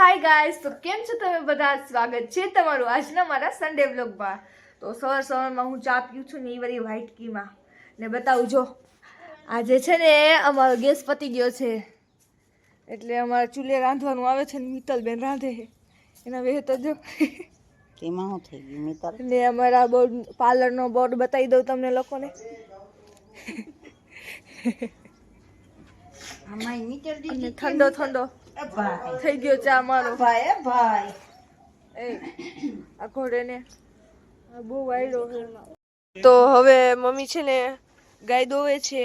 Hi guys, તો કેમ છો તમે બધા? સ્વાગત છે તમારું આજના મારા સન્ડે વ્લોગમાં. તો સવારમાં હું ચા પીઉં છું ને એ વળી વ્હાઈટ ટીમાં ને બતાવું જો આજે છે ને અમારો ગેસ પતી ગયો છે એટલે અમારે ચૂલે રાંધવાનું આવે છે ને મિત્તલબેન રાંધે છે એના વેહ તો જો તેમાં હું થઈ ગયું મિત્તલ ને અમારા બોર્ડ પાર્લરનો બોર્ડ બતાવી દઉં તમને લોકોને. અમાય મિત્તલ દીદી ઠંડો ઠંડો થઈ ગયો ચા મારો ભાઈ એ આ ઘોડેને બહુ વાયડો છે. તો હવે મમ્મી છે ને ગાય દોવે છે.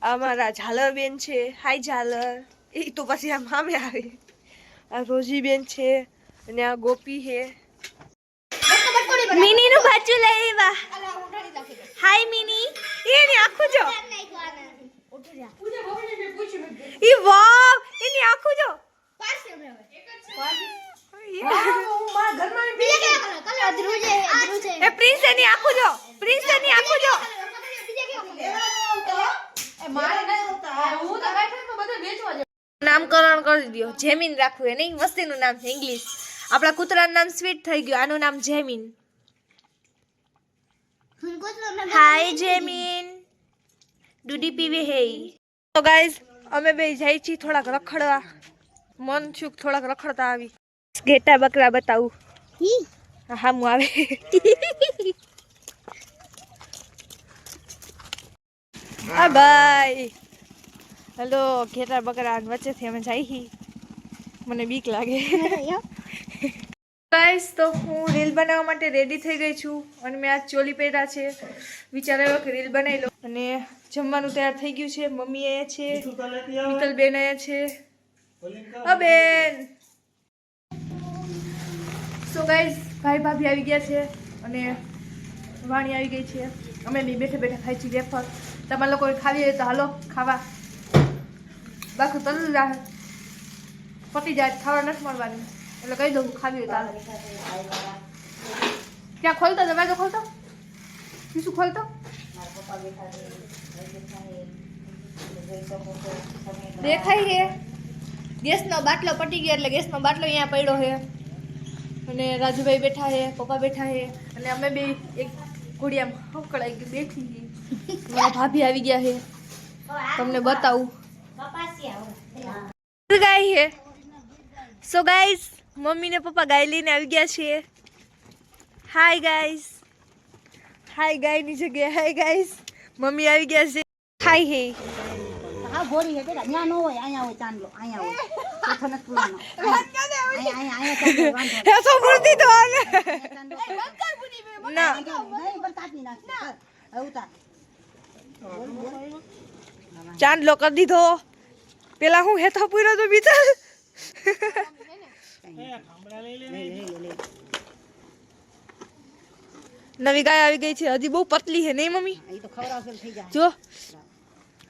આ મારા ઝાલર બેન છે. હાય ઝાલર. એ તો પછી આ મામે આવે. આ રોજી બેન છે અને આ ગોપી છે. મિની નું બાચું લઈ આવ્યા. હાય મિની. એની આખું જો. ઈ વાવ એની આખું જો. એ પ્રિન્સ એની આખું જો. પ્રિન્સ એની આખું જો. નામકરણ કરી દો. જેમિન રાખવું એને વસ્તીનું નામ છે ઇંગ્લિશ. આપણા કૂતરાનું નામ સ્વીટ થઈ ગયું. આનું નામ જેમિન. હાય જેમિન. દૂધી પીવે હે. તો ગાઈઝ અમે બે જાય છીએ થોડાક રખડવા. મન છુક થોડાક રખડતા આવી. ઘેટા બકરા બતાવું. હા હું આવે. હા ભાઈ હેલો. ઘેટા બકરા વચ્ચેથી અમે જઈ. મને બીક લાગે. ગાઈસ તો હું રીલ બનાવવા માટે રેડી થઈ ગઈ છું અને મેં આ ચોલી પહેર્યા છે. વિચાર આવ્યો કે રીલ બનાવી લો. અને જમવાનું તૈયાર થઈ ગયું છે. મમ્મી અહીંયા છે, મિત્તલબેન અહીંયા છે. હા બેન. સો ગાઈસ ભાઈ ભાભી આવી ગયા છે અને વાણી આવી ગઈ છે. અમે બી બેઠા બેઠા ખાઈ છીએ વેફર. તમારા લોકો ખાવી હોય તો હાલો ખાવા. બાકી તલ પતી જાય ખાવા નથી મળવાની એટલે કહી દઉં ખાવી હોય તો ક્યાં ખોલતો દરવાજો ખોલતો શું ખોલતો દેખાય છે. ગેસનો બાટલો પટી ગયો એટલે ગેસનો બાટલો અહીંયા પડ્યો છે અને રાજુભાઈ બેઠા છે, પપ્પા બેઠા છે અને અમે બે એક ઘોડિયામાં હકળાઈ ગઈ બેઠી છીએ. મારા ભાભી આવી ગયા છે. તમને બતાવું ગાય છે. સો ગાઈઝ મમ્મી ને પપ્પા ગાય લઈને આવી ગયા છે. Hi guys. હાય ગાયની જગ્યાએ હાય ગાઈઝ. મમ્મી આવી ગયા છે. હાય હે. હા ભોરી હે બેટા ન્યા નો હોય અહીંયા હોય ચાંદલો અહીંયા હોય તો નત પુલાનો અહીંયા ચાંદલો વાંધો હે તો મૂર્તિ તો આને ના નહીં પણ કાપી નાખ ઉતાર ચાંદલો કરી દીધો. પેલા હું હેતો પૂરો તો બીજા નવી ગાય આવી ગઈ છે. હજી બહુ પતલી છે નહીં મમ્મી? જો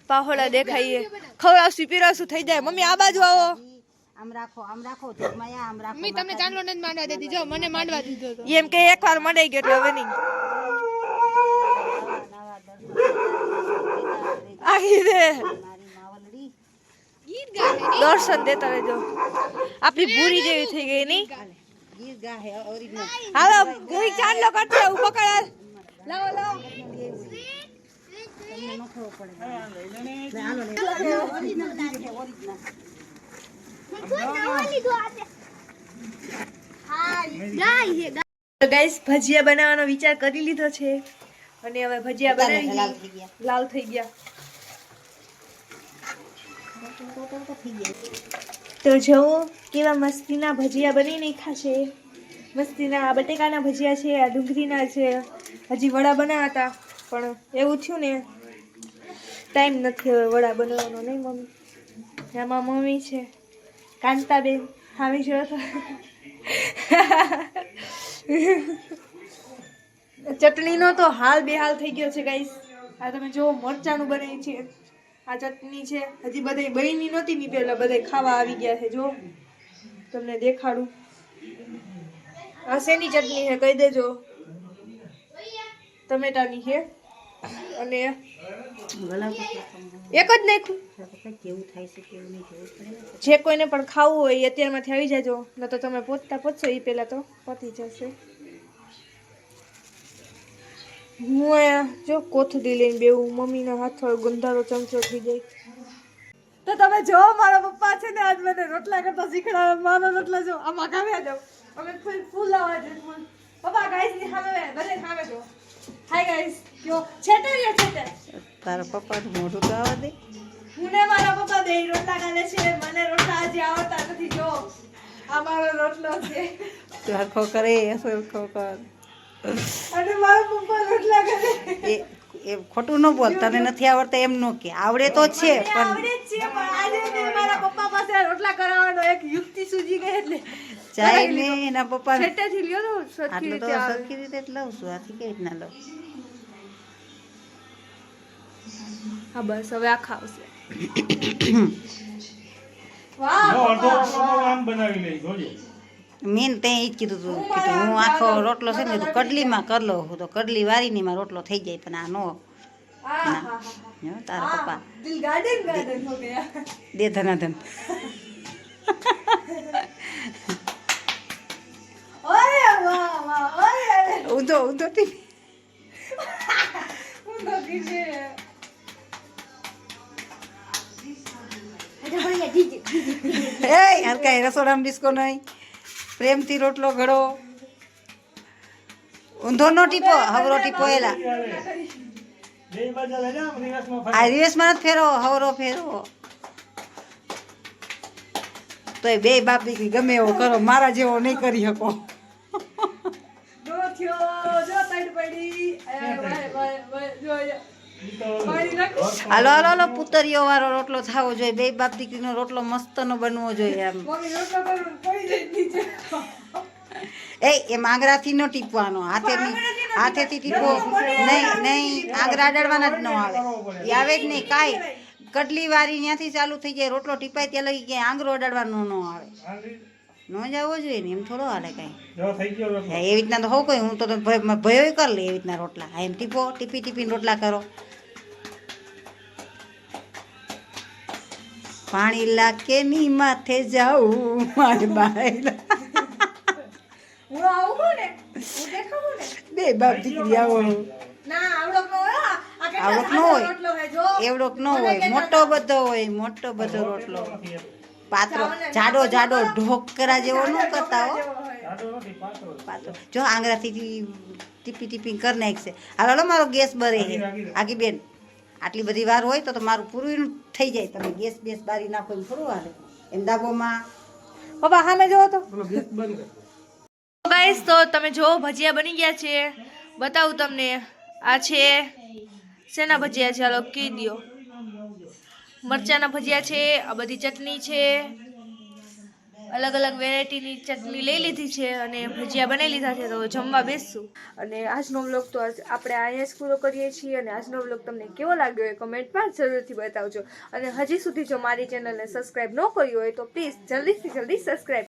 પાહોડા દેખાઈએ. ખવડાવશું પીરાવશું થઈ જાય. મમ્મી આ બાજુ આવો. આમ રાખો તો માયા આમ રાખો. મમ્મી તમને ચાંદલો નથી માંડવા દેતી. જો મને માંડવા દીધો તો એમ કે એકવાર મંડાઈ ગયો એટલે હવે નહીં. આવી રે દર્શન દેતા રહેજો. આપણી ભૂરી જેવી થઈ ગઈ નહીં? ગીર ગા હે ઓરિજિનલ. હાલો ગઈ ચાંદલો કરતે હું પકડ. લાવો લાવો. તમને નો ખબર પડે. હાલો લે ઓરિજિનલ ગીર હે ઓરિજિનલ. ગાઈસ ભજીયા બનાવવાનો વિચાર કરી લીધો છે અને હવે ભજીયા બનાવી લાલ થઈ ગયા. તો જો કેવા મસ્તીના ભજીયા બની નાખ્યા છે. મસ્તીના બટેકાના ભજીયા છે, આ ડુંગળીના છે. હજી વડા બનાવતા પણ એવું થયું ને ટાઈમ નથી હવે વડા બનાવવાનો. નહીં મમ્મી? આમાં મમ્મી છે કાંતાબેન હામી જો તો ચટણીનો તો હાલ બેહાલ થઈ ગયો છે ગાઈસ. આ તમે જો મરચાનું બનાવ્યું છે. આ ચટણી છે. હજી બધાય બની નહોતી ની પેલા બધાય ખાવા આવી ગયા છે. જો તમને દેખાડું. આ શેની ચટણી છે કહી દેજો? ટમેટાની છે અને એક જ નાખ્યું. કેવું થાય છે કેવું નહીં જોવું પડે ને. જે કોઈને પણ ખાવું હોય એ અત્યારમાંથી આવી જાજો, ન તો તમે પહોંચશો એ પહેલાં તો પતી જશે. હું અહીંયા જો કોથળી લઈને બેવું, મમ્મીના હાથ ગંધારો ચમચો થઈ જાય. તો તમે જો મારા પપ્પા છે ને આજ મને રોટલા કરતા શીખડાવે. મારો રોટલા જો આમાં ખાવ્યા જાવ અમે ફૂલ લાવવા છે ફૂલ. પપ્પા ગાઈસ ની સામે બધે સામે જો. હાય ગાઈસ કયો છેટે રે છેટે. તારા પપ્પાનું મોઢું તો આવવા દે. હું ને મારા પપ્પા બે રોટલા ગાલે છે. મને રોટલા હજી આવડતા નથી. જો આ મારો રોટલો છે. તું હરખો કરે હરખો કર. અને મારા પપ્પા રોટલા કરે. એ ખોટું ન બોલ, તને નથી આવડતા એમ નો કે આવડે તો છે પણ આવડે જ છે પણ આજે મેં મારા પપ્પા પાસે રોટલા કરાવવાનો એક યુક્તિ સૂજી ગઈ એટલે ચાય ને એના પપ્પા છેટેથી લ્યો તો સરખી આટલું તો રીતે આવે. સરખી રીતે જ લઉં છું, આથી કેવી રીતના લઉં. હા બસ હવે આ ખાવશે. વાહ મેન તે ઈ જ કીધું તું કે હું આખો રોટલો છે ને કીધું કડલીમાં કર લઉં. હું તો કડલી વારીની માં રોટલો થઈ જાય પણ આ નો. જો તારા પપ્પા દિલ ગાર્ડન ગાર્ડન હો ગયા. દે ધનાધન. ઓરે વાહ વાહ ઓરે ઊંધો ઊંધો ટીવી. હું તો કીધે એ હાલ કાંઈ રસોડામાં ડિસ્કો નહીં. પ્રેમથી રોટલો ઘડો. ઊંધો નો ટીપો, હવરો ટીપો એલા. આ રિવેશમાં નથી ફેરવો, હવરો ફેરવો. તોય બે બાપ દીકરી ગમે એવો કરો, મારા જેવો નહીં કરી શકો. જો થયો જો તડ પડી. જો પાણી નાખો. હાલો હાલો હાલો, પુતરીઓ વાળો રોટલો થવો જોઈએ. બે બાપ દીકરીનો રોટલો મસ્તનો બનવો જોઈએ. એમ મમ્મી રોટલો કરું પડી જાય નીચે. એમ આંગળાથી ન ટીપવાનો, હાથેથી ટીપો. નહીં નહીં, આંગળા અડાડવાના જ ન આવે. એ આવે જ નહીં કાંઈ. કડલી વારી ત્યાંથી ચાલુ થઈ જાય, રોટલો ટીપાય ત્યાં લગી ક્યાંય આંગળો અડાડવાનો ન આવે. ન જવો જોઈએ ને, એમ થોડો હાલે કાંઈ. એવી રીતના તો હોવ કોઈ, હું તો ભયો કરી લે એવી રીતના રોટલા. એમ ટીપો, ટીપી ટીપીને રોટલા કરો. પાણી લાકે ની માથે જાઉં મારે બાયલા. હું આવું ને હું દેખાવું ને બે બાપ દીકરી આવો. ના આવડોક નો હોય. આ કેટલા આવડોક ન સાદો હોય. રોટલો હે જો. એવડોક ન હોય, મોટો બધો હોય, મોટો બધો રોટલો. પાતળો જાડો જાડો ઢોકરા જેવો ન કરતા હો. પાતળો જો આંગળાથી ટીપી ટીપી કરી નાખશે. હાલો હાલો, મારો ગેસ બરે છે. આગી બેન આટલી બધી વાર હોય તો મારું પૂરું થઈ જાય. તમે ગેસ બેસ બારી નાખો એમ થોડું હાલે. એમ દાબોમાં પપ્પા સામે જોવો તો. ગાઈસ તો તમે જો ભજીયા બની ગયા છે. બતાવું તમને. આ છે શેના ભજીયા છે, હાલો કહી દો. મરચાના ભજીયા છે. આ બધી ચટણી છે, અલગ અલગ વેરાયટીની ચટણી લઈ લીધી છે અને ભજીયા બનાવી લીધા છે. તો જમવા બેસશું. અને આજનો વ્લોગ તો આપણે અહીંયા જ પૂરો કરીએ છીએ. અને આજનો વ્લોગ તમને કેવો લાગ્યો એ કમેન્ટમાં જરૂરથી બતાવજો. અને હજી સુધી જો મારી ચેનલને સબસ્ક્રાઈબ ન કરી હોય તો પ્લીઝ જલ્દીથી જલ્દી સબસ્ક્રાઈબ